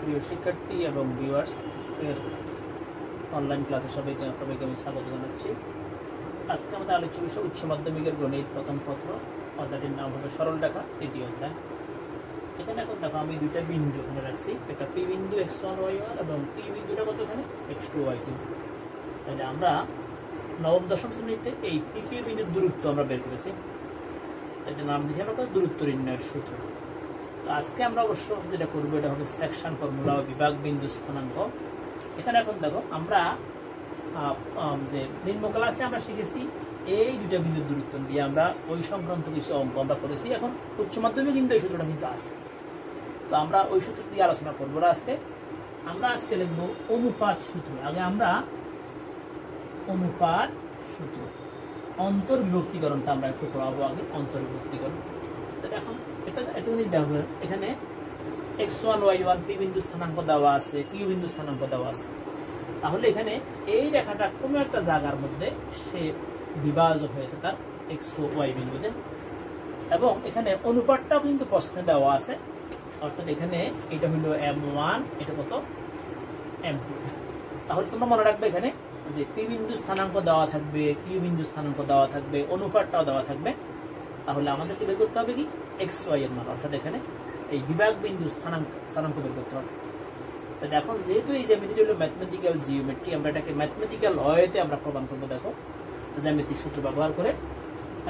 প্রিয় শিক্ষার্থী এবং ভিউয়ার্স, আজকের অনলাইন ক্লাসে সবাইকে আমি স্বাগত জানাচ্ছি। আজকে আমাদের আলোচ্য বিষয় উচ্চ মাধ্যমিকের গণিত প্রথম পত্র, অধ্যায়টির নাম হবে সরল রেখা, তৃতীয় অধ্যায়। এখানে এখন দেখো আমি দুইটা বিন্দু এখানে রাখছি, একটা পি বিন্দু x1 y1 এবং পি বিন্দুটা কত এখানে x2 y2। তাহলে আমরা নবম দশম শ্রেণীতে এই পি কিউ বিন্দুর দূরত্ব আমরা বের করেছি, এটা নাম দিয়েছি আমরা দূরত্ব নির্ণয়ের সূত্র। তো আজকে আমরা অবশ্য যেটা করবো এটা হবে সেকশন ফর্মুলা বা বিভাগ বিন্দু স্থানাঙ্ক। এখানে এখন দেখো আমরা যে নিম্ন ক্লাসে আমরা শিখেছি এই দুইটা বিন্দুর দূরত্ব দিয়ে আমরা ওই সংক্রান্ত কিছু অঙ্ক আমরা করেছি। এখন উচ্চ মাধ্যমিক কিন্তু এই সূত্রটা কিন্তু আছে, তো আমরা ওই সূত্র দিয়ে আলোচনা করবো না আজকে। আমরা আজকে লিখবো অনুপাত সূত্র। আগে আমরা অনুপাত সূত্র, অন্তর্বিভক্তিকরণটা আমরা একটু পড়াবো আগে। অন্তর্বিভক্তিকরণ এখন এটা একটু জিনিস দেখো, এখানে x1 y1 পি বিন্দু স্থানাঙ্ক দেওয়া আছে, কিউ বিন্দু স্থানাঙ্ক দেওয়া আছে। তাহলে এখানে এই রেখাটা কোনো একটা জায়গার মধ্যে সে বিভাজক হয়েছে তার এক্স ও ওয়াই বিন্দুতে, এবং এখানে অনুপাতটাও কিন্তু প্রশ্নে দেওয়া আছে। অর্থাৎ এখানে এটা হলো m1, এটা কত m2। তাহলে তোমরা মনে রাখবে এখানে যে পি বিন্দু স্থানাঙ্ক দেওয়া থাকবে, কিউ বিন্দু স্থানাঙ্ক দেওয়া থাকবে, অনুপাতটাও দেওয়া থাকবে। তাহলে আমাদেরকে বের করতে হবে কি এক্স ওয়াই এর মান, অর্থাৎ এখানে এই বিভাগ বিন্দু স্থানাঙ্ক বের করতে হবে। তাহলে এখন যেহেতু এই জ্যামিতিটি হলো ম্যাথমেটিক্যাল জিওমেট্রি, আমরা এটাকে ম্যাথমেটিক্যাল ওয়েতে আমরা প্রমাণ করবো। দেখো জ্যামিতিক সূত্র ব্যবহার করে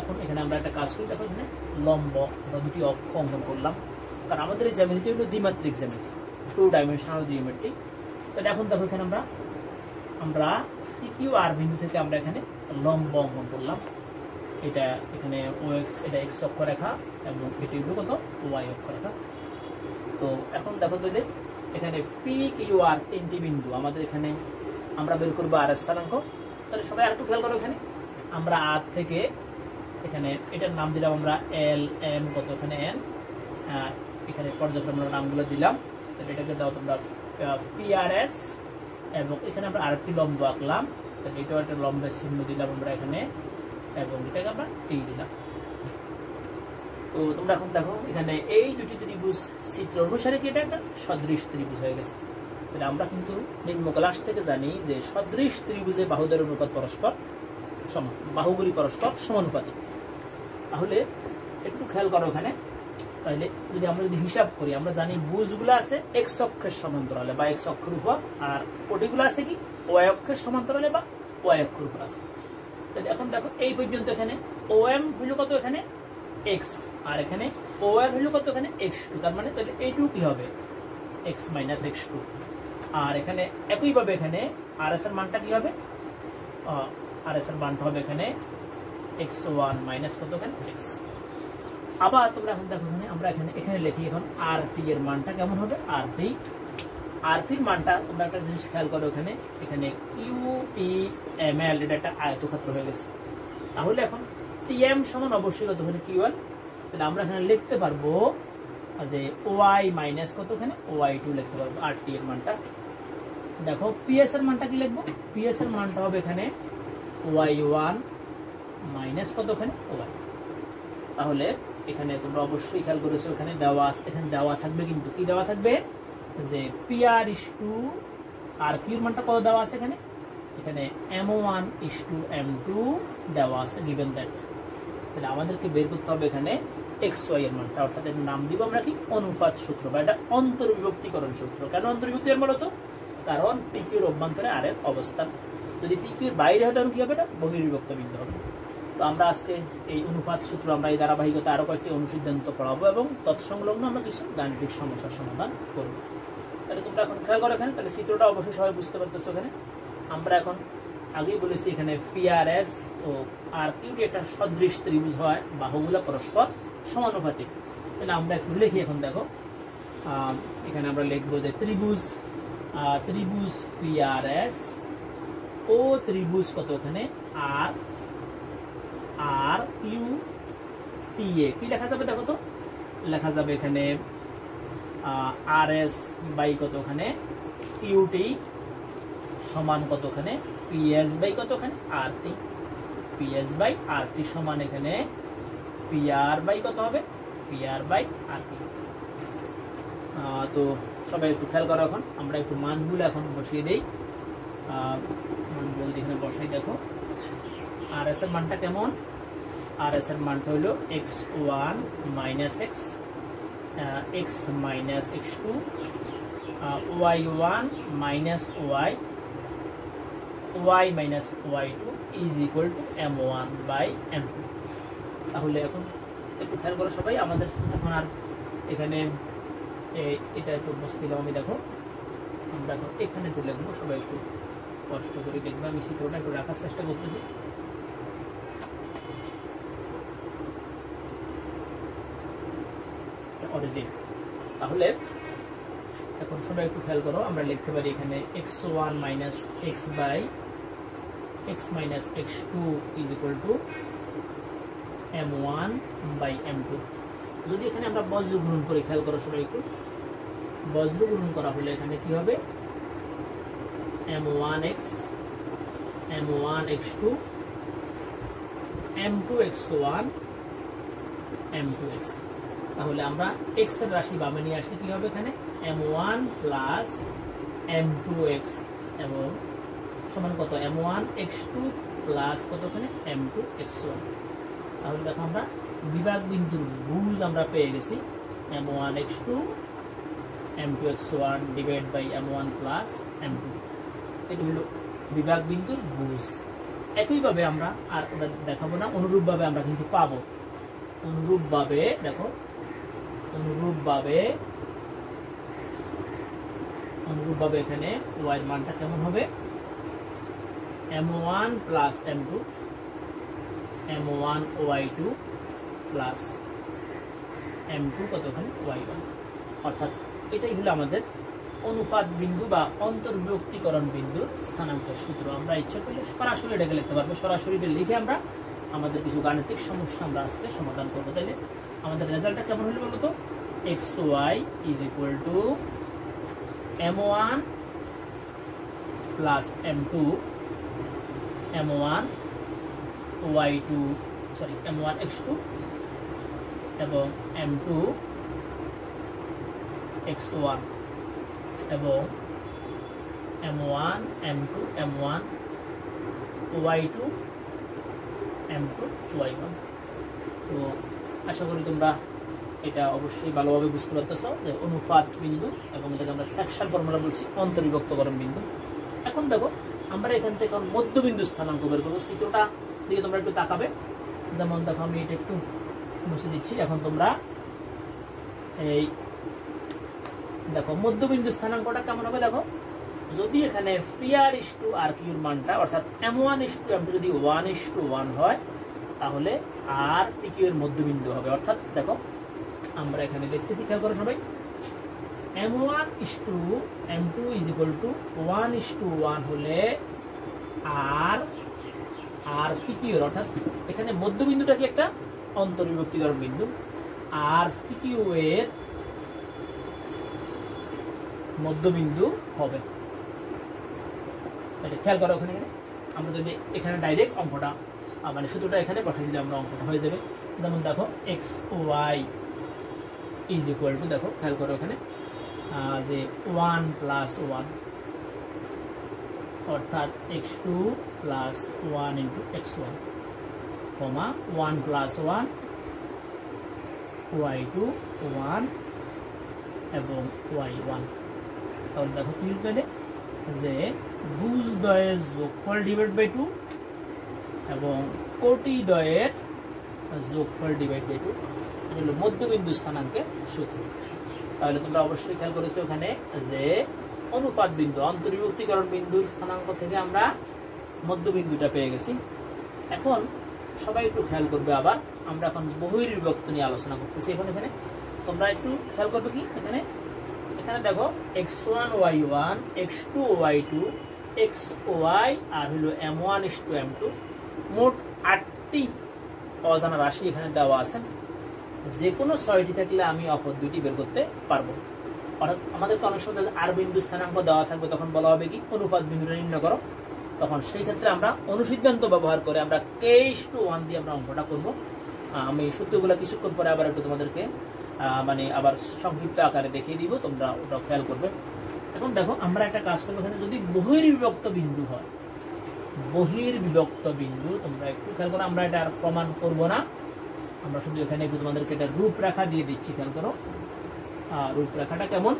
এখন এখানে আমরা একটা কাজ করি। দেখো এখানে লম্ব বা দুটি অক্ষ অঙ্কন করলাম, কারণ আমাদের এই জ্যামিতিটি হলো দ্বিমাত্রিক জ্যামিতি, 2 ডাইমেনশনাল জিওমেট্রি। তাহলে এখন দেখো এখানে আমরা PQ আর বিন্দু থেকে আমরা এখানে লম্ব অঙ্কন করলাম। এটা এখানে OX, এটা x অক্ষরেখা এবং এটি হলো কত y অক্ষরেখা। তো এখন দেখো তাহলে এখানে PQR তিনটি বিন্দু আমাদের, এখানে আমরা বের করবো আর স্থানাঙ্ক। তাহলে সবাই আরেকটু খেয়াল করো, এখানে আমরা আর থেকে এখানে এটার নাম দিলাম আমরা L M কত এখানে N, এখানে পর্যায়ক্রমের নামগুলো দিলাম। তাহলে এটাকে দাও তোমরা PRS, এবং এখানে আমরা আরেকটি লম্ব আঁকলাম। তাহলে এটাও একটা লম্বের চিহ্ন দিলাম আমরা এখানে, এবং এটাকে আমরা টি দিলাম। তো তোমরা এখন দেখো এখানে এই দুটি ত্রিভুজ চিত্র অনুসারে কি এটা একটা সদৃশ ত্রিভুজ হয়ে গেছে। তাহলে আমরা কিন্তু নিম্ন ক্লাস থেকে জানি যে সদৃশ ত্রিভুজে বাহুদের অনুপাত পরস্পর সমান, বাহুগুলি পরস্পর সমানুপাতিক। তাহলে একটু খেয়াল করো এখানে, তাহলে আমরা যদি হিসাব করি আমরা জানি ভুজগুলো আছে x অক্ষের সমান্তরালে বা x অক্ষের উপর, আর কোটিগুলো আছে কি y অক্ষের সমান্তরালে বা y অক্ষের উপর আছে। তাহলে এখন দেখো এই পর্যন্ত এখানে OM হলো কত এখানে x, আর এখানে OR হলো কত এখানে x2। তার মানে তাহলে এইটুকু কি হবে x মাইনাস x2। আর এখানে একইভাবে এখানে RS এর মানটা কি হবে, RS এর মানটা হবে এখানে x1 মাইনাস কত এখানে x। আবার তোমরা এখন দেখো এখানে আমরা এখানে লিখি এখন RT এর মানটা কেমন হবে, RT এর মানটা তোমরা একটা জিনিস খেয়াল করো, এখানে QTML এটা একটা আয়তক্ষেত্র হয়ে গেছে। তাহলে এখন TM সমান অবশ্যই কত এখানে Q1। তাহলে আমরা এখানে লিখতে পারবো যে OY মাইনাস কত এখানে OY2 লিখতে পারবো RT এর মানটা। দেখো PS এর মানটা কি লিখবো, PS এর মানটা হবে এখানে Y1 মাইনাস কত এখানে OY। তাহলে এখানে তোমরা অবশ্যই খেয়াল করেছো এখানে দেওয়া থাকবে, কিন্তু কি দেওয়া থাকবে যে PR/2 আর কিউর মানটা কত দেওয়া আছে এখানে M1/M2 দেওয়া আছে গিভেন দ্যাট। তাহলে আমাদেরকে বের করতে হবে এখানে XY এর মানটা, অর্থাৎ এর নাম দিব আমরা কি অনুপাত সূত্র বা এটা অন্তর্বিভক্তিকরণ সূত্র। কেন অন্তর্বিভক্তি এর মূলত কারণ PQর অভ্যন্তরে আর এর অবস্থান, যদি PQর বাইরে হয় তখন কি হবে, এটা বহির্বিভক্ত বিন্দু হবে। তো আমরা আজকে এই অনুপাত সূত্র আমরা এই ধারাবাহিকতা আরো কয়েকটি অনুসিদ্ধান্ত পড়াবো এবং তৎসংলগ্ন আমরা কিছু গাণিতিক সমস্যার সমাধান করব। তাহলে তোমরা এখন খেয়াল করো এখানে, তাহলে চিত্রটা অবশ্যই সবাই বুঝতে পারতেছো। এখানে আমরা এখন আগেই বলেছি এখানে PRS ও RQ একটা সদৃশ ত্রিভুজ হয়, বাহুগুলো পরস্পর সমানুপাতিক। তাহলে আমরা একটু লিখি। এখন দেখো এখানে আমরা লিখবো যে ত্রিভুজ PRS ও ত্রিভুজ কত এখানে RQTA কি লেখা যাবে, দেখো তো লেখা যাবে এখানে RS বাই কত এখানে QT সমান কত এখানে PS বাই কত এখানে RT, PS বাই RT সমান এখানে PR বাই কত হবে PR বাই RT। তো সবাই একটু খেয়াল করো, এখন আমরা একটু মানগুলো এখন বসিয়ে দেই। মানগুলো যদি এখানে বসাই, দেখো আর এস এর মানটা কেমন। আর এস এর মানটা হলো x1 minus x, x minus x2, y1 minus y, y minus y2 is equal to m1 by m2। তাহলে এখন একটু খেয়াল করো সবাই, আমাদের এখন আর এখানে এটা একটু বসে দিলাম আমি। দেখো আমরা এখন এখানে একটু লিখবো, সবাই একটু কষ্ট করে দেখবো, আমি চিত্রটা একটু রাখার চেষ্টা করতেছি। অরিজিন। তাহলে এখন সবাই একটু খেয়াল করো, আমরা লিখতে পারি এখানে x1 minus x by x minus x2 is equal to m1 by m2। যদি এখানে আমরা বজ্র গ্রহণ করি, খেয়াল করো সবাই একটু, বজ্র গ্রহণ করা হলে এখানে কি হবে, m1x, m1x2, m2x1, m2x। তাহলে আমরা x এর রাশি বামে নিয়ে আসলে কি হবে, এখানে m1 প্লাস m2x এবং সমান কত, m1x2 প্লাস কত এখানে m2x1। তাহলে দেখো আমরা বিভাগ বিন্দুর ভুজ আমরা পেয়ে গেছি, m1x2 m2x1 divide by m1 plus m2। এটা হলো বিভাগ বিন্দুর ভুজ। একইভাবে আমরা আর ওটা দেখাবো না, অনুরূপভাবে আমরা কিন্তু পাবো। অনুরূপভাবে দেখো, অনুরূপভাবে এখানে y এর মানটা কেমন হবে, m1 plus m2, m1 y2 plus m2 কত এখানে y1। অর্থাৎ এটাই হলো আমাদের অনুপাত বিন্দু বা অন্তর্বিভক্তিকরণ বিন্দুর স্থানাঙ্কের সূত্র। আমরা ইচ্ছা করলে সরাসরি এটাকে লিখতে পারবো, সরাসরি লিখে আমরা আমাদের কিছু গাণিতিক সমস্যা আমরা আজকে সমাধান করবো। তাইলে আমাদের রেজাল্টটা কেমন হলো বলো তো, xy is equal to m1 plus m2, m1 y2 sorry m1 x2 এবং m2 x1 এবং m1 m2 m1 y2 m2 y1। তো আশা করি তোমরা এটা অবশ্যই ভালোভাবে বুঝতে পারতেছো যে অনুপাত বিন্দু, এবং এটাকে আমরা সেকশন ফর্মুলা বলছি অন্তর্বিভক্তকরণ বিন্দু। এখন দেখো আমরা এখান থেকে মধ্যবিন্দু স্থানাঙ্ক বের করবো। চিত্রটা দিকে তোমরা একটু তাকাবে, যেমন দেখো আমি এটা একটু মুছে দিচ্ছি। এখন তোমরা এই দেখো মধ্যবিন্দু স্থানাঙ্কটা কেমন হবে। দেখো যদি এখানে PR/RQ এর মানটা অর্থাৎ m1/m2 যদি 1:1 হয়, তাহলে RPQ এর মধ্যবিন্দু হবে। অর্থাৎ দেখো আমরা এখানে দেখতেছি, খেয়াল করো সবাই, m1:m2 ইজ ইকুয়াল টু 1:1 হলে RPQ এর, অর্থাৎ এখানে মধ্যবিন্দুটা কি একটা অন্তর্বিভক্তিকরণ বিন্দু, RPQ এর মধ্যবিন্দু হবে। এটা খেয়াল করো, ওখানে আমরা যদি এখানে ডাইরেক্ট অঙ্কটা মানে সূত্রটা এখানে বসাই দিলে আমরা অঙ্কটা হয়ে যাবে। যেমন দেখো xy ইজ ইকুয়াল টু, দেখো খেয়াল করো ওখানে যে 1 প্লাস 1 অর্থাৎ x2 প্লাস 1 ইন্টু x1 কমা 1 প্লাস 1 y2 1 এবং y1। তাহলে দেখো কি পেলে যে ভুজ দ্বয়ের যোগফল ডিভাইড বাই 2 এবং কোটি দ্বয়ের যোগফল ডিভাইড বাই 2। এটা হলো মধ্যবিন্দু স্থানাঙ্কের সূত্র। তাহলে তোমরা অবশ্যই খেয়াল করেছো ওখানে যে অনুপাত বিন্দু অন্তর্বিভক্তিকরণ বিন্দুর স্থানাঙ্ক থেকে আমরা মধ্যবিন্দুটা পেয়ে গেছি। এখন সবাই একটু খেয়াল করবে, আবার আমরা এখন বহির্বিভক্ত নিয়ে আলোচনা করতেছি। এখন এখানে তোমরা একটু খেয়াল করবে কি, এখানে দেখো x1 y1 x2 y2 xy আর হলো m1:m2 মোট 8টি অজানা রাশি এখানে দেওয়া আছে। যে কোনো 6টি থাকলে আমি অপর 2টি বের করতে পারবো। অর্থাৎ আমাদের অনেক সময় আর বিন্দু স্থানাঙ্ক দেওয়া থাকবে, তখন বলা হবে কি অনুপাত বিন্দুটা নির্ণয় করো। তখন সেই ক্ষেত্রে আমরা অনুসিদ্ধান্ত ব্যবহার করে আমরা k:1 দিয়ে আমরা অঙ্কটা করবো। আমি সূত্রগুলো কিছুক্ষণ পরে আবার একটু তোমাদেরকে মানে আবার সংক্ষিপ্ত আকারে দেখিয়ে দিব, তোমরা ওটা খেয়াল করবে। এখন দেখো আমরা একটা কাজ করবো, এখানে যদি বহির্বিভক্ত বিন্দু হয়, বহির্বিভক্ত বিন্দু তোমরা একটু খেয়াল করো, আমরা এটা আর প্রমাণ করব না, আমরা শুধু এখানে একটু তোমাদেরকে এটা রূপরেখা দিয়ে দিচ্ছি। খেয়াল করো রূপরেখাটা কেমন,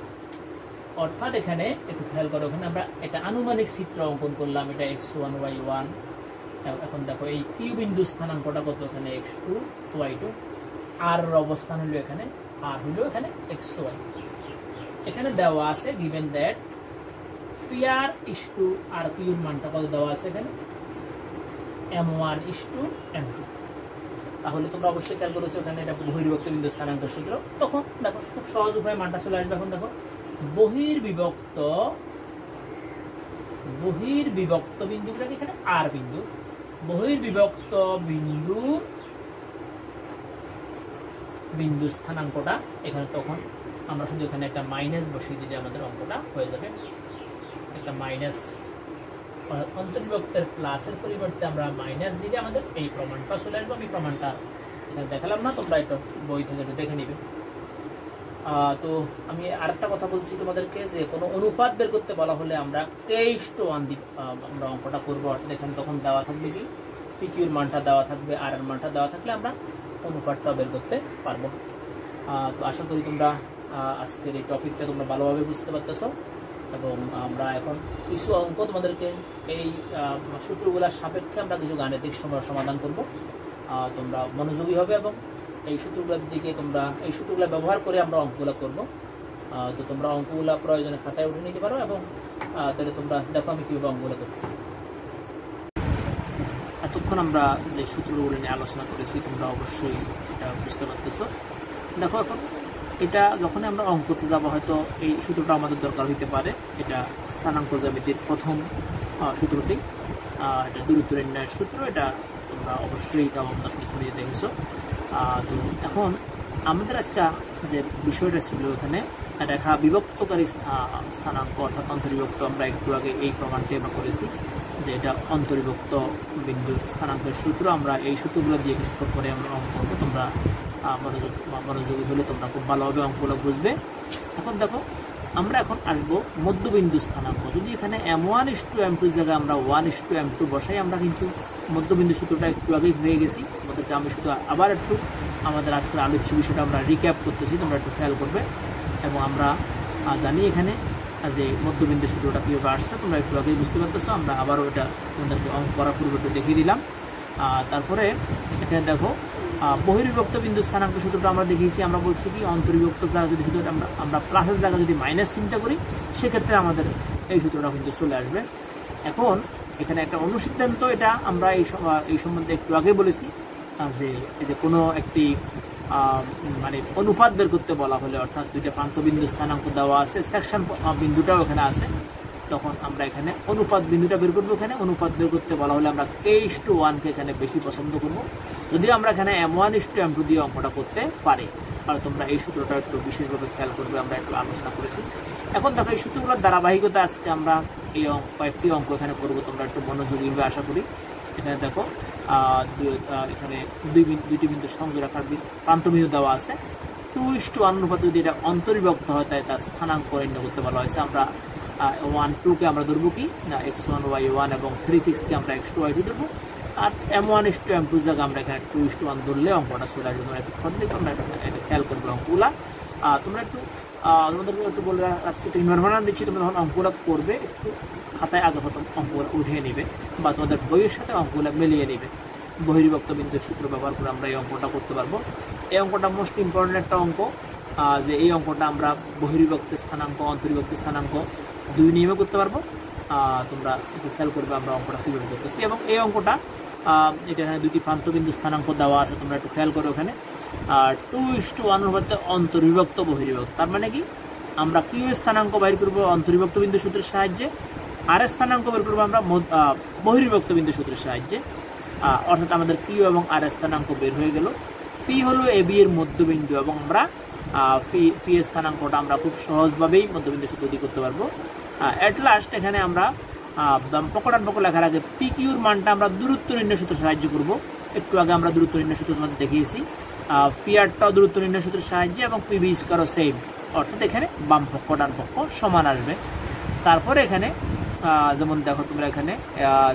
অর্থাৎ এখানে একটু খেয়াল করো, এখানে আমরা এটা আনুমানিক চিত্র অঙ্কন করলাম, এটা x1 y1। এখন দেখো এই কিউ বিন্দু স্থানাঙ্কটা কত, এখানে x2 y2, আর অবস্থান হলো এখানে, আর হলো এখানে xy। এখানে দেওয়া আছে given that pr is to আর কিউর মানটা কত দেওয়া আছে এখানে m1 is to m2। তাহলে তোমরা অবশ্যই খেয়াল করেছো এখানে এটা বহির্বিভক্ত বিন্দু স্থানাঙ্ক সূত্র। তখন দেখো খুব সহজ উপায়ে মানটা চলে আসবে। এখন দেখো বহির্বিভক্ত বিন্দুগুলোকে এখানে আর বিন্দু, বহির্বিভক্ত বিন্দু স্থানাঙ্কটা এখানে, তখন আমরা শুধু এখানে একটা মাইনাস বসিয়ে দিলে আমাদের অঙ্কটা হয়ে যাবে। একটা মাইনাস, অন্তর্বিভক্তের প্লাসের পরিবর্তে আমরা মাইনাস দিলে আমাদের এই প্রমাণটা চলে আসবে। আমি প্রমাণটা এখানে দেখালাম না, তোমরা এটা বই থেকে দেখে নিবে। তো আমি আরেকটা কথা বলছি তোমাদেরকে, যে কোনো অনুপাত বের করতে বলা হলে আমরা k:1 আমরা অঙ্কটা করবো। অর্থাৎ এখানে তখন দেওয়া থাকবে কি পি কিউর মানটা দেওয়া থাকবে, আর এর মানটা দেওয়া থাকলে আমরা অনুপাতটা বের করতে পারবো। তো আশা করি তোমরা আজকের এই টপিকটা তোমরা ভালোভাবে বুঝতে পারতেছো, এবং আমরা এখন কিছু অঙ্ক তোমাদেরকে এই সূত্রগুলোর সাপেক্ষে আমরা কিছু গাণিতিক সমাধান করব। তোমরা মনোযোগী হবে এবং এই সূত্রগুলোর দিকে তোমরা এই সূত্রগুলো ব্যবহার করে আমরা অঙ্কগুলো করব। তো তোমরা অঙ্কগুলো প্রয়োজনে খাতায় উঠে নিতে পারো, এবং তাহলে তোমরা দেখো আমি কীভাবে অঙ্কগুলো করতেছি। এতক্ষণ আমরা যে সূত্রগুলো নিয়ে আলোচনা করেছি তোমরা অবশ্যই এটা বুঝতে পারতেছো। দেখো এখন এটা যখন আমরা অঙ্ক করতে যাবো, হয়তো এই সূত্রটা আমাদের দরকার হইতে পারে। এটা স্থানাঙ্ক জ্যামিতির প্রথম সূত্রটি, এটা দূরত্ব নির্ণয়ের সূত্র। এটা তোমরা অবশ্যই দশম শ্রেণীতে দেখেছো। তো এখন আমাদের আজকে যে বিষয়টা ছিল, এখানে রেখা বিভক্তকারী স্থানাঙ্ক অর্থাৎ অন্তর্বিভক্ত, আমরা একটু আগে এই প্রমাণটি আমরা করেছি যে এটা অন্তর্বিভক্ত বিন্দু স্থানাঙ্কের সূত্র। আমরা এই সূত্রগুলো দিয়ে কিছুক্ষণ পরে আমরা অঙ্ক করবো। তোমরা মনোযোগী হলে তোমরা খুব ভালোভাবে অঙ্কগুলো বুঝবে। এখন দেখো আমরা এখন আসবো মধ্যবিন্দু স্থানাঙ্ক। যদি এখানে m1 is to m2 জায়গায় আমরা 1 is to m2 বসাই, আমরা কিন্তু মধ্যবিন্দু সূত্রটা একটু আগেই হয়ে গেছি। আমাদেরকে আমি শুধু আবার একটু আমাদের আজকের আলোচ্য বিষয়টা আমরা রিক্যাপ করতেছি, তোমরা একটু খেয়াল করবে। এবং আমরা জানি এখানে যে মধ্যবিন্দু সূত্রটা কীভাবে আসছে, তোমরা একটু আগেই বুঝতে পারতেছো। আমরা আবারও এটা তোমাদেরকে অঙ্ক করার পূর্বে একটু দেখিয়ে দিলাম। তারপরে এখানে দেখো বহির্বিভক্ত বিন্দু স্থানাঙ্ক সূত্রটা আমরা দেখিয়েছি। আমরা বলছি কি অন্তর্বিভক্ত জায়গা যদি শুধু আমরা প্লাসের জায়গা যদি মাইনাস চিন্তা করি, সেক্ষেত্রে আমাদের এই সূত্রটা কিন্তু চলে আসবে। এখন এখানে একটা অনুসিদ্ধান্ত, এটা আমরা এই সম্বন্ধে একটু আগে বলেছি যে এই যে কোনো একটি মানে অনুপাত বের করতে বলা হলে, অর্থাৎ দুইটা প্রান্তবিন্দু স্থানাঙ্ক দেওয়া আছে, সেকশন বিন্দুটাও এখানে আছে, তখন আমরা এখানে অনুপাত বিন্দুটা বের করবো। এখানে অনুপাত বের করতে বলা হলে আমরা k:1 কে এখানে বেশি পছন্দ করবো, যদি আমরা এখানে m1 is to m2 দিয়ে অঙ্কটা করতে পারি। আর তোমরা এই সূত্রটা একটু বিশেষভাবে খেয়াল করবে, আমরা একটু আলোচনা করেছি। এখন দেখো এই সূত্রগুলোর ধারাবাহিকতা আজকে আমরা এই কয়েকটি অঙ্ক এখানে করবো, তোমরা একটু মনোযোগী হবে আশা করি। এখানে দেখো এখানে দুইটি বিন্দু সংযোগ রাখার প্রান্তবিন্দু দেওয়া আছে। 2:1 অনুপাতে যদি এটা অন্তর্বিভক্ত হয়, তাই তার স্থানাঙ্ক নির্ণয় করতে বলা হয়েছে। আমরা 1, 2 কে আমরা ধরবো কি না x1 y1 এবং 3, 6 কে আমরা x2 y2 ধরবো। আর m1 is to m2 জায়গা আমরা এখানে 2:1 ধরলে অঙ্কটা চলে আসবে। তোমরা একটু তোমরা এটা খেয়াল করবে অঙ্কগুলা। তোমরা একটু তোমাদেরকে একটু বলে রাখছি, একটু ইনভারমেন্ট দিচ্ছি, তোমরা যখন অঙ্কগুলো করবে একটু খাতায় আগে প্রথম অঙ্কগুলো উঠিয়ে নেবে, বা তোমাদের বইয়ের সাথে অঙ্কগুলো মিলিয়ে নেবে। বহির্বিভক্ত বিন্দুর সূত্র ব্যবহার করে আমরা এই অঙ্কটা করতে পারবো। এই অঙ্কটা মোস্ট ইম্পর্টেন্ট একটা অঙ্ক, যে এই অঙ্কটা আমরা বহির্বিভক্ত স্থানাঙ্ক অন্তর্বিভক্ত স্থানাঙ্ক দুই নিয়মে করতে পারবো। তোমরা একটু খেয়াল করবে আমরা অঙ্কটা কীভাবে করতেছি। এবং এই অঙ্কটা এটা এখানে দুইটি প্রান্তবিন্দু স্থানাঙ্ক দেওয়া আছে, তোমরা একটু খেয়াল করো। ওখানে 2:1 অনুপাতে অন্তর্বিভক্ত বহির্বিভক্ত, তার মানে কি আমরা কিউ স্থানাঙ্ক বাইর করবো অন্তর্বিভক্ত বিন্দু সূত্রের সাহায্যে, আর স্থানাঙ্ক বের করবো আমরা বহির্বিভক্ত বিন্দু সূত্রের সাহায্যে। অর্থাৎ আমাদের কিউ এবং আর স্থানাঙ্ক বের হয়ে গেল। পি হলো এ বি এর মধ্যবিন্দু, এবং আমরা পি এর স্থানাঙ্কটা আমরা খুব সহজভাবেই মধ্যবিন্দু সূত্র দিয়ে করতে পারবো। এট লাস্ট এখানে আমরা পকড়ানপক লেখার আগে পি কিউর মানটা আমরা দূরত্ব নির্ণয় সূত্রে সাহায্য করবো। একটু আগে আমরা দূরত্ব নির্ণয় সূত্র তোমাদের দেখিয়েছি। পিআরটাও দূরত্ব নির্ণয় সূত্রের সাহায্যে এবং পিভি স্কোয়ারও সেম, অর্থাৎ এখানে বাম পক্ষ ডান পক্ষ সমান আসবে। তারপরে এখানে যেমন দেখো তোমরা এখানে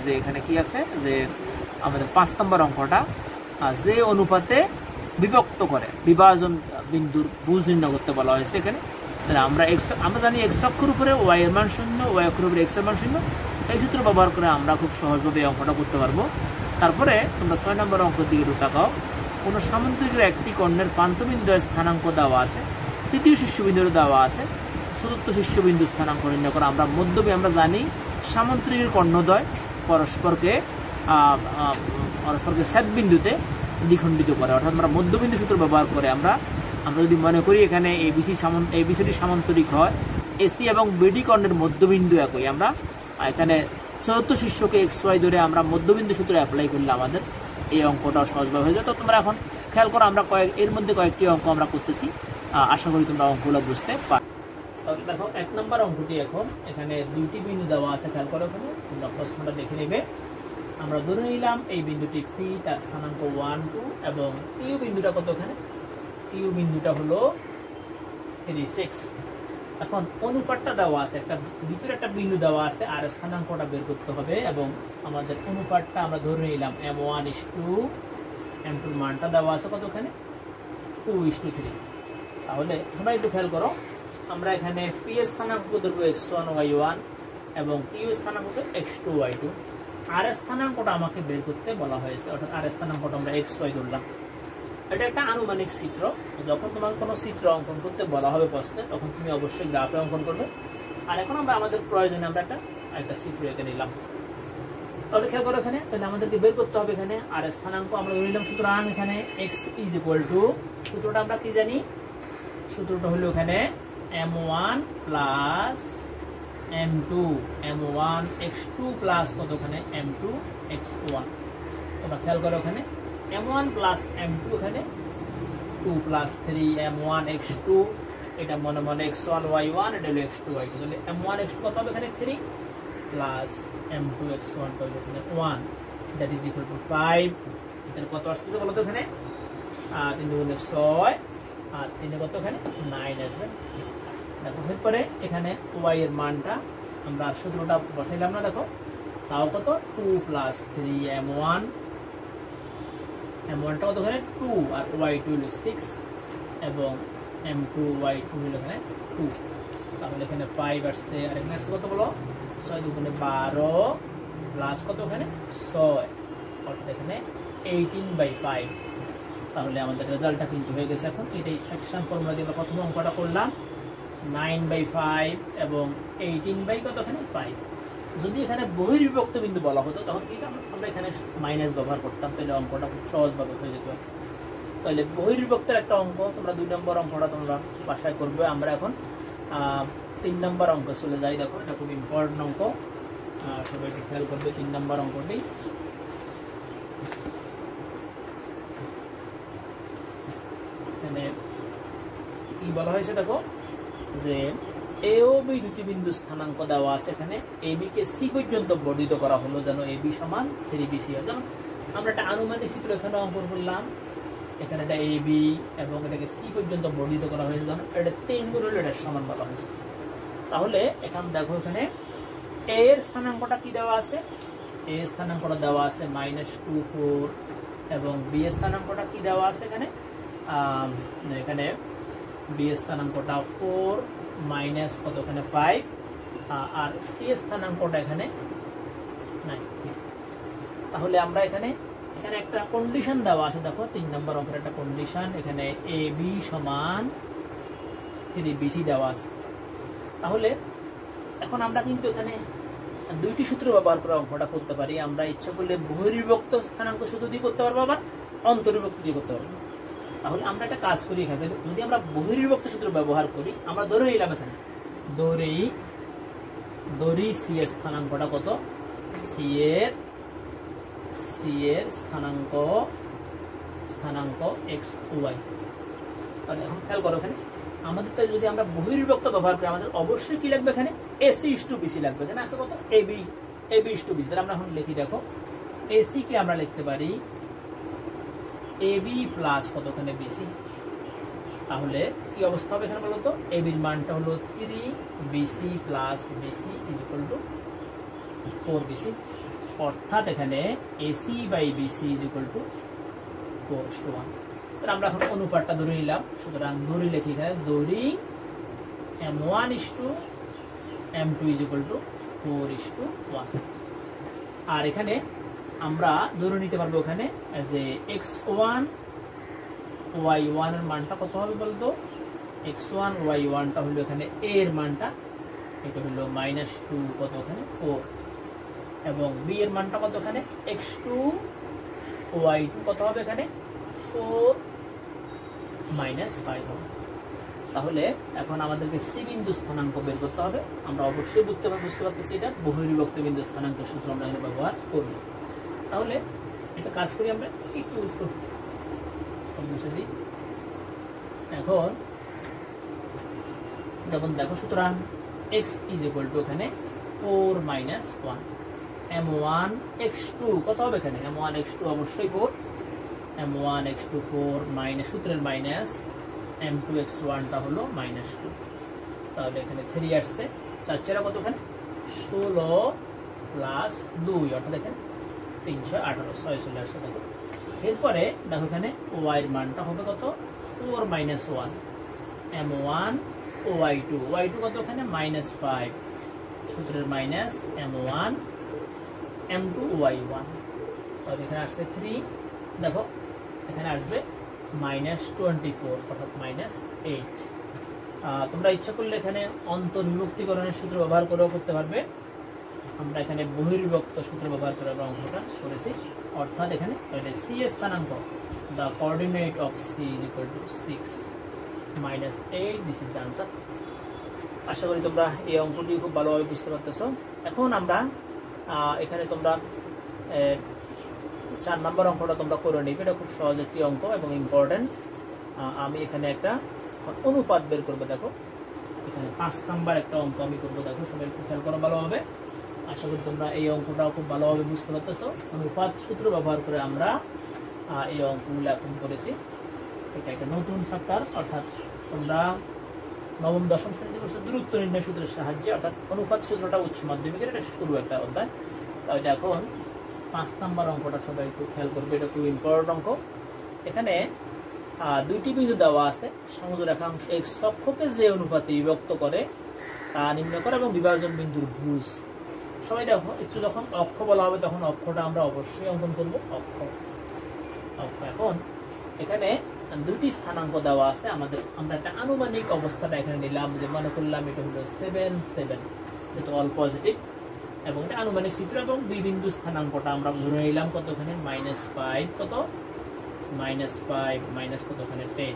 যে এখানে কি আছে যে আমাদের 5 নম্বর অঙ্কটা যে অনুপাতে বিভক্ত করে বিভাজন বিন্দুর বুঝ নির্ণয় করতে বলা হয়েছে এখানে। আমরা জানি x অক্ষের উপরে y এর মান 0, y অক্ষের উপরে x এর মান 0। এই সূত্র ব্যবহার করে আমরা খুব সহজভাবে এই অঙ্কটা করতে পারবো। তারপরে তোমরা 6 নম্বর অঙ্কের দিকে একটু তাকাও। কোনো সামুদ্রিকের একটি কর্ণের প্রান্তবিন্দু স্থানাঙ্ক দেওয়া আছে, তৃতীয় শীর্ষবিন্দু দেওয়া আছে, চতুর্থ শীর্ষবিন্দু স্থানাঙ্ক নির্ণয় করা। আমরা জানি সামুদ্রিকের কর্ণদ্বয় পরস্পরকে ছেদ বিন্দুতে দ্বিখণ্ডিত করে, অর্থাৎ আমরা মধ্যবিন্দু সূত্র ব্যবহার করে আমরা যদি মনে করি এখানে এবিসিডি সামান্তরিক হয়, এসি এবং বিডি কর্ণের মধ্যবিন্দু একই, আমরা এখানে চতুর্থ শীর্ষকে XY ধরে আমরা মধ্যবিন্দু সূত্র অ্যাপ্লাই করলে আমাদের এই অঙ্কটা সহজভাবে হয়ে যায়। তো তোমরা এখন খেয়াল করো, আমরা এর মধ্যে কয়েকটি অঙ্ক আমরা করতেছি, আশা করি তোমরা অঙ্কগুলো বুঝতে পারো। তাহলে দেখো 1 নম্বর অঙ্কটি, এখন এখানে 2টি বিন্দু দেওয়া আছে, খেয়াল করো এখানে তোমরা প্রশ্নটা দেখে নেবে। আমরা ধরে নিলাম এই বিন্দুটি P, তার স্থানাঙ্ক 1, 2 এবং ইউ বিন্দুটা কত, এখানে ইউ বিন্দুটা হলো 3, 6। এখন অনুপাতটা দেওয়া আছে, ভিতরে একটা বিন্দু দেওয়া আছে, আর স্থানাঙ্কটা বের করতে হবে এবং আমাদের অনুপাতটা আমরা ধরে নিলাম M1:2, M2 মানটা দেওয়া আছে কত, এখানে 2:3। তাহলে তোমরা একটু খেয়াল করো, আমরা এখানে P স্থানাঙ্ক ধরবো x1, y1 এবং Q স্থানাঙ্ককে x2, y2। আর স্থানাঙ্কটা আমাকে বের করতে বলা হয়েছে, অর্থাৎ আর স্থানাঙ্কটা আমরা xy ধরলাম। এটা একটা আনুমানিক চিত্র। যখন তোমাকে কোনো চিত্র অঙ্কন করতে বলা হবে প্রশ্নে, তখন তুমি অবশ্যই গ্রাফে অঙ্কন করবে। আর এখন আমরা আমাদের প্রয়োজনে আমরা একটা চিত্র এঁকে নিলাম। তাহলে খেয়াল করো এখানে, তাহলে আমাদেরকে বের করতে হবে এখানে আর স্থানাঙ্ক আমরা ধরে নিলাম। সুতরাং এখানে x = সূত্রটা আমরা কি জানি, সূত্রটা হলো এখানে m1 + m2, m1 x2 plus কত, ওখানে m2 x1। তোমরা খেয়াল করো এখানে m1 + m2, এখানে 2 + 3 m1 x2, এটা মনে মনে x1 y1, এটা হলো x2 y2। তাহলে m1 x2 কত হবে, এখানে 3 প্লাস m2 x1 হলো এখানে 1, দ্যাট ইজ ইকুয়াল টু 5। এখানে কত আসছে বলো তো, এখানে 3 × 6 আর 3 কত, এখানে 9 আসবে। দেখো এরপরে এখানে y এর মানটা আমরা সূত্রটা বসাইলাম না, দেখো তাও কত 2 + 3 m1, m1টা কত, এখানে 2 আর y2 হলো 6 এবং m2 y2 হলো এখানে 2। তাহলে এখানে 5 আসছে, আর এখানে আসছে কত বলো, 6 × 2 = 12 প্লাস কত, এখানে 6, অর্থাৎ এখানে 18/5। তাহলে আমাদের রেজাল্টটা কিন্তু হয়ে গেছে। এখন এটাই সেকশন ফর্মুলা দিয়ে আমরা প্রথম অঙ্কটা করলাম, 9/5 এবং 18/5। যদি এখানে বহির্বিভক্ত বিন্দু বলা হতো, তখন কি আমরা এখানে মাইনাস ব্যবহার করতাম, তাহলে অঙ্কটা খুব সহজভাবে হয়ে যেত। তাহলে বহির্বিভক্তের একটা অঙ্ক, তোমরা 2 নম্বর অঙ্কটা তোমরা বাসায় করবে। আমরা এখন 3 নম্বর অঙ্ক চলে যাই। দেখো এটা খুব ইম্পর্টেন্ট অঙ্ক, সবাই একটু খেয়াল করবে 3 নম্বর অঙ্কটি। এখানে কি বলা হয়েছে দেখো, যে এ ও বি দুটি বিন্দু স্থানাঙ্ক দেওয়া আছে। এখানে AB কে C পর্যন্ত বর্ধিত করা হলো, যেন AB = 3BC হয়। যেমন আমরা একটা আনুমানিক চিত্র এখানে অঙ্কন করলাম, এখানে এটা AB এবং এটাকে C পর্যন্ত বর্ধিত করা হয়েছে, যেমন এটা 3 গুণ হলে এটার সমান বলা হয়েছে। তাহলে এখন দেখো এখানে A এর স্থানাঙ্কটা কি দেওয়া আছে, A এর স্থানাঙ্কটা দেওয়া আছে -24 এবং B এর স্থানাঙ্কটা কি দেওয়া আছে, এখানে B এর স্থানাঙ্কটা 4 মাইনাস কত, এখানে 5, আর C এর স্থানাঙ্কটা এখানে 9। তাহলে আমরা এখানে একটা কন্ডিশন দেওয়া আছে, দেখো 3 নম্বর অঙ্কের একটা কন্ডিশন, এখানে AB = 3BC দেওয়া আছে। তাহলে এখন আমরা কিন্তু এখানে 2টি সূত্র ব্যবহার করে অঙ্কটা করতে পারি। আমরা ইচ্ছা করলে বহির্বিভক্ত স্থানাঙ্ক সূত্র দিয়ে করতে পারবো, আবার অন্তর্বিভক্ত দিয়ে করতে পারবো। তাহলে আমরা একটা কাজ করি, এখানে যদি আমরা বহির্বিভক্ত সূত্র ব্যবহার করি, আমরা ধরে নিলাম এখানে ধরি C এর স্থানাঙ্কটা কত, C এর স্থানাঙ্ক x y। তাহলে এখন খেয়াল করো, এখানে আমাদের তো যদি আমরা বহির্বিভক্ত ব্যবহার করি, আমাদের অবশ্যই কি লাগবে, এখানে AC/BC লাগবে। এখানে আছে কত, AB/BC। তাহলে আমরা এখন লিখি, দেখো AC কে আমরা লিখতে পারি এবি প্লাস কতখানে বিসি। তাহলে কি অবস্থা হবে এখানে বলো তো, এবির মানটা হলো 3 BC plus BC is equal to 4 BC, অর্থাৎ এখানে AC by BC is equal to 4:1। তাহলে আমরা এখন অনুপাতটা ধরে নিলাম, সুতরাং ধরি লিখি এখানে ধরি m1 m2 is equal to 4:1। আর এখানে আমরা ধরে নিতে পারবো এখানে অ্যাজ এ x1 y1 এর মানটা কত হবে বলতো, x1 y1 টা হলো এখানে a এর মানটা, এটা হলো -2 কত এখানে 4, এবং b এর মানটা কত এখানে x2 y2 কত হবে এখানে 4 -5 হবে। তাহলে এখন আমাদেরকে সি বিন্দু স্থানাঙ্ক বের করতে হবে। আমরা অবশ্যই বুঝতে পারতেছি এটা বহির্বিভক্ত বিন্দু স্থানাঙ্কের সূত্র আমরা এখানে ব্যবহার করব। তাহলে এটা কাজ করি আমরা একটু এখন যেমন দেখো, সুতরাং x ইজ ইকুয়াল টু এখানে 4 - 1, m1 x2 কত হবে এখানে m1 x2 অবশ্যই 4, m1 x2 4 মাইনাস সূত্রের মাইনাস m2 x1 টা হলো -2, তাহলে এখানে 3 আসছে, 4 4 কত এখানে 16 প্লাস 2 অর্থাৎ এখানে 318 6 চলে আসছে। দেখো এরপরে দেখো এখানে y এর মানটা হবে কত 4 - 1, m1 y2 কত এখানে -5, সূত্রের মাইনাস m1 m2 y1, তাহলে এখানে আসছে 3, দেখো এখানে আসবে -24 অর্থাৎ -8। তোমরা ইচ্ছা করলে এখানে অন্তর্বিভক্তিকরণের সূত্র ব্যবহার করেও করতে পারবে, আমরা এখানে বহির্বিভক্ত সূত্র ব্যবহার করে আমরা অঙ্কটা করেছি, অর্থাৎ এখানে সি এর স্থানাঙ্ক the coordinate of c is equal to 6 - 8, this is the answer। আশা করি তোমরা এই অঙ্কটি খুব ভালোভাবে বুঝতে পারতেছো। এখন আমরা এখানে তোমরা 4 নম্বর অঙ্কটা তোমরা করে নিবে, এটা খুব সহজ একটি অঙ্ক এবং ইম্পর্টেন্ট। আমি এখানে একটা অনুপাত বের করবো, দেখো এখানে 5 নাম্বার একটা অঙ্ক আমি করবো, দেখো সবাই একটু খেয়াল করো ভালোভাবে। আশা করি তোমরা এই অঙ্কটাও খুব ভালোভাবে বুঝতে পারতেছো। অনুপাত সূত্র ব্যবহার করে আমরা এই অঙ্কগুলো এখন করেছি। এটা একটা নতুন চ্যাপ্টার, অর্থাৎ তোমরা নবম দশম শ্রেণীতে করছো দূরত্ব নির্ণয় সূত্রের সাহায্যে, অর্থাৎ অনুপাত সূত্রটা উচ্চ মাধ্যমিকের এটা শুরু একটা অধ্যায়। তাহলে এখন 5 নাম্বার অঙ্কটা সবাই একটু খেয়াল করবে, এটা খুব ইম্পর্টেন্ট অঙ্ক। এখানে দুইটি বিন্দু দেওয়া আছে, সংযোগ রেখাংশ x অক্ষকে যে অনুপাতে বিভক্ত করে তা নির্ণয় করা এবং বিভাজন বিন্দুর ভুজ। সবাই দেখো একটু যখন অক্ষ বলা হবে তখন অক্ষটা আমরা অবশ্যই অঙ্কন করব, অক্ষ। এখন এখানে দুটি স্থানাঙ্ক দেওয়া আছে আমাদের, আমরা একটা আনুমানিক অবস্থাটা এখানে নিলাম, যে মনে করলাম এটা হলো 7 7, যেটা অল পজিটিভ এবং এটা আনুমানিক চিত্র, এবং দুই বিন্দু স্থানাঙ্কটা আমরা ধরে নিলাম কত এখানে -5 কত -5 মাইনাস কত এখানে 10।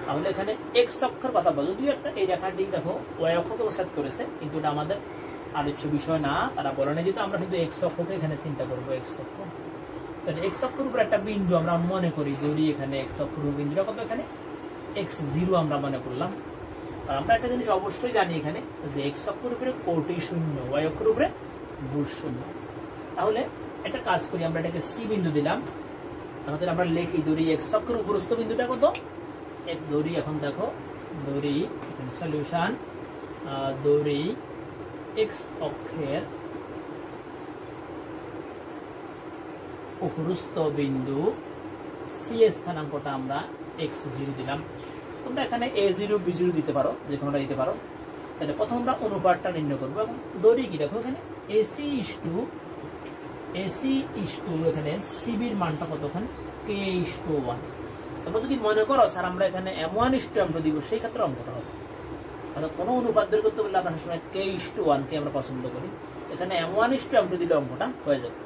তাহলে এখানে x অক্ষের কথা বলো, যদিও একটা এই রেখাটি দেখো y অক্ষকে সেট করেছে, কিন্তু এটা আমাদের আলোচ্য বিষয় না, তারা বলে না, যেহেতু আমরা কিন্তু x অক্ষকে এখানে চিন্তা করব। x অক্ষ, তাহলে x অক্ষের উপর একটা বিন্দু আমরা মনে করি, ধরি এখানে x অক্ষের বিন্দুটা কত এখানে x0 আমরা মনে করলাম। আর আমরা একটা জিনিস অবশ্যই জানি এখানে যে x অক্ষের উপরে কোটি শূন্য, y অক্ষের উপরে ভুজ শূন্য। তাহলে একটা কাজ করি, আমরা এটাকে c বিন্দু দিলাম, তাহলে আমরা লিখি ধরি x অক্ষের উপরস্থ বিন্দুটা কত এক, ধরি এখন দেখো ধরি এখানে সলিউশন, ধরি x অক্ষের উপরস্থ বিন্দু c এর স্থানাঙ্কটা আমরা x0 দিলাম। তোমরা এখানে a0 b0 দিতে পারো, যে কোনোটা দিতে পারো। তাহলে প্রথম আমরা অনুপাতটা নির্ণয় করবো, এবং ধরি কি দেখো এখানে ac is to এখানে cb এর মানটা কতখানি k:1। তোমরা যদি মনে করো স্যার আমরা এখানে m1:m2 দিব, সেই ক্ষেত্রে অঙ্কটা হবে। তাহলে কোনো অনুপাত বের করতে বললে আমরা সবসময় k:1 কে আমরা পছন্দ করি, এখানে m1:m2 দিলে অঙ্কটা হয়ে যাবে।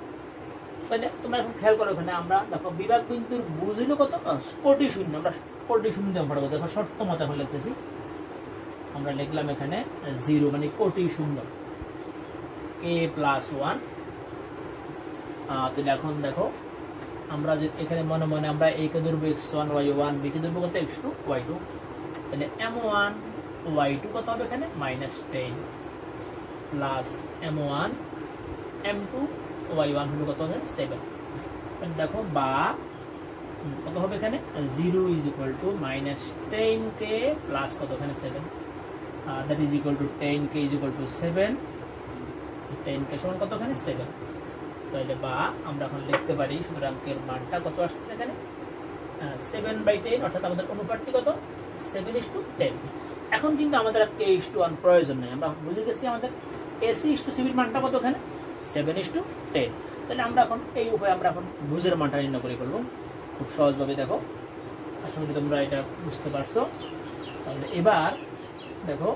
তাহলে তোমরা এখন খেয়াল করো, এখানে আমরা দেখো বিভাগ বিন্দুর ভুজ হইল কত কোটি শূন্য, আমরা কোটি শূন্য দিয়ে অঙ্কটা দেখো শর্ত মতো এখন লিখতেছি, আমরা লিখলাম এখানে 0 মানে কোটি শূন্য k+1। তাহলে এখন দেখো আমরা যে এখানে মনে মনে আমরা a কে ধরবো x1 y1, b কে ধরবো কত x2 y2, তাহলে m1 y2 কত হবে এখানে -10 প্লাস m1 m2 y1 হলো কত হবে 7। দেখো বা কত হবে এখানে 0 is equal two minus 10k plus কত এখানে 7 that is equal two 10k is equal two 7 10k সমান কত এখানে 7 তাহলে বা আমরা এখন লিখতে পারি সুতরাং এর মানটা কত আসছে এখানে 7/10 অর্থাৎ আমাদের অনুপাতটি কত 7:10 এখন কিন্তু আমাদের আর k:1 প্রয়োজন নেই আমরা বুঝে গেছি আমাদের ac:c এর মানটা কত এখানে 7:10 তাহলে আমরা এখন এই উপায়ে আমরা এখন ভুজের মানটা নির্ণয় করে করব খুব সহজভাবে দেখো আশা করি তোমরা এটা বুঝতে পারছো তাহলে এবার দেখো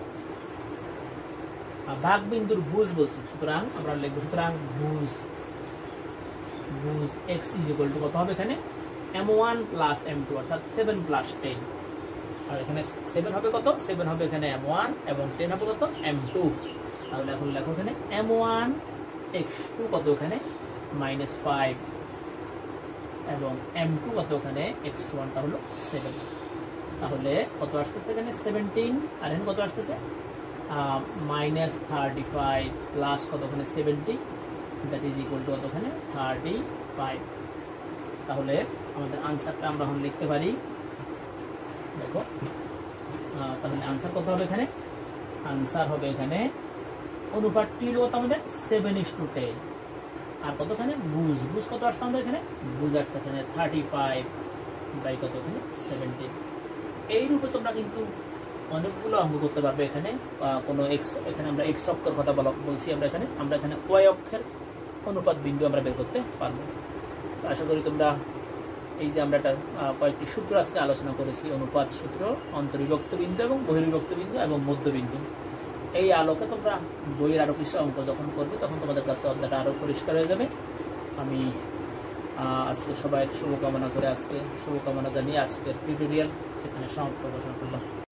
ভাগ বিন্দুর ভুজ বলছি সুতরাং আমরা লিখব সুতরাং ভুজ x ইজ ইকুয়াল টু কত হবে এখানে m1 প্লাস m2 অর্থাৎ 7 প্লাস 10 আর এখানে 7 হবে কত 7 হবে এখানে m1 এবং 10 হবে কত m2 তাহলে এখন লেখো এখানে m1 x2 কত এখানে -5 এবং m2 কত এখানে x1 টা হলো 7 তাহলে কত আসছে এখানে 17 আর এখানে কত আসছে -35 প্লাস কত এখানে 70 দ্যাট ইজ ইকুয়াল টু কত এখানে 35 তাহলে আমাদের আনসারটা আমরা এখন লিখতে পারি দেখো তাহলে আনসার কত হবে এখানে আনসার হবে এখানে অনুপাতটি হলো আমাদের 7:10 আর কতখানে বুঝ কত আসছে আমাদের এখানে বুঝ আসছে এখানে 35 বাই কত এখানে 70 এই রূপে তোমরা কিন্তু অনেকগুলো অঙ্ক করতে পারবে এখানে কোনো x এখানে আমরা x অক্ষের কথা বলছি আমরা এখানে y অক্ষের অনুপাত বিন্দু আমরা বের করতে পারবো তো আশা করি তোমরা এই যে আমরা একটা কয়েকটি সূত্র আজকে আলোচনা করেছি অনুপাত সূত্র অন্তর্বিভক্ত বিন্দু এবং বহির্বিভক্ত বিন্দু এবং মধ্যবিন্দু এই আলোকে তোমরা বইয়ের আরো কিছু অঙ্ক যখন করবে তখন তোমাদের কাছে অধ্যায়টা আরো পরিষ্কার হয়ে যাবে আমি আজকে সবাই শুভকামনা করে শুভকামনা জানিয়ে আজকের টিউটোরিয়াল এখানে সমাপ্ত ঘোষণা করলাম।